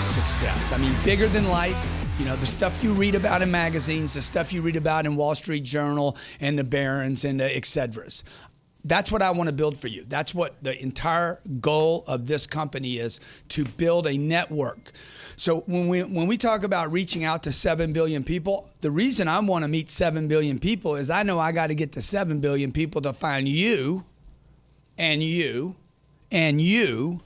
success. I mean, bigger than life. You know, the stuff you read about in magazines, the stuff you read about in Wall Street Journal and the Barron's and the et ceteras. That's what I want to build for you. That's what the entire goal of this company is, to build a network. So when we talk about reaching out to 7 billion people, the reason I want to meet 7 billion people is I know I got to get to 7 billion people to find you and you and you,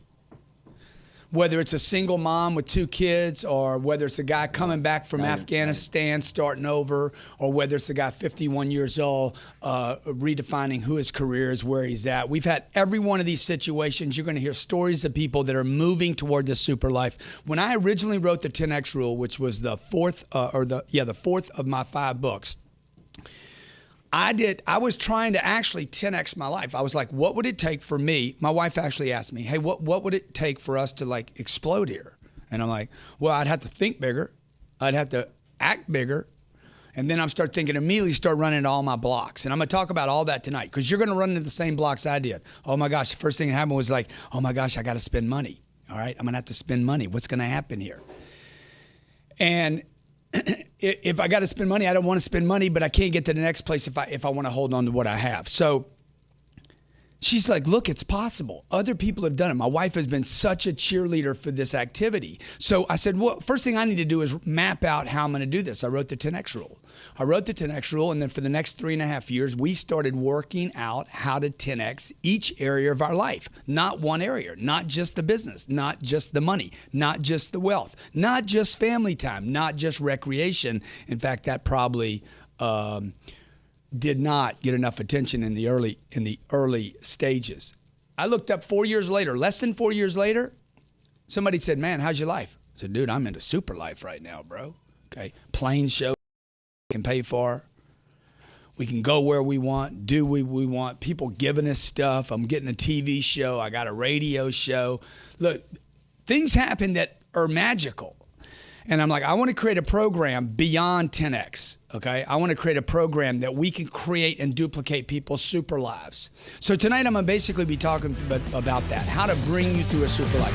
whether it's a single mom with 2 kids, or whether it's a guy coming back from Afghanistan starting over, or whether it's a guy 51 years old redefining who his career is, where he's at. We've had every one of these situations. You're going to hear stories of people that are moving toward this super life. When I originally wrote the 10X Rule, which was the fourth of my 5 books, I was trying to actually 10X my life. I was like, what would it take for me? My wife actually asked me, hey, what would it take for us to like explode here? And I'm like, well, I'd have to think bigger. I'd have to act bigger. And then I'm immediately start running into all my blocks. And I'm going to talk about all that tonight, because you're going to run into the same blocks I did. Oh my gosh, the first thing that happened was like, oh my gosh, I got to spend money. All right, I'm going to have to spend money. What's going to happen here? And if I got to spend money, I don't want to spend money, but I can't get to the next place if I want to hold on to what I have. So she's like, look, it's possible. Other people have done it. My wife has been such a cheerleader for this activity. So I said, well, first thing I need to do is map out how I'm going to do this. I wrote the 10X Rule. And then for the next 3.5 years, we started working out how to 10X each area of our life. Not one area, not just the business, not just the money, not just the wealth, not just family time, not just recreation. In fact, that probably did not get enough attention in the early stages. I looked up 4 years later, less than 4 years later, somebody said, man, how's your life? I said, dude, I'm into super life right now, bro. Okay, plane show we can pay for. We can go where we want, do what we want. People giving us stuff. I'm getting a TV show. I got a radio show. Look, things happen that are magical. And I'm like, I want to create a program beyond 10X, okay? I want to create a program that we can create and duplicate people's super lives. So tonight I'm going to basically be talking about that, how to bring you through a super life.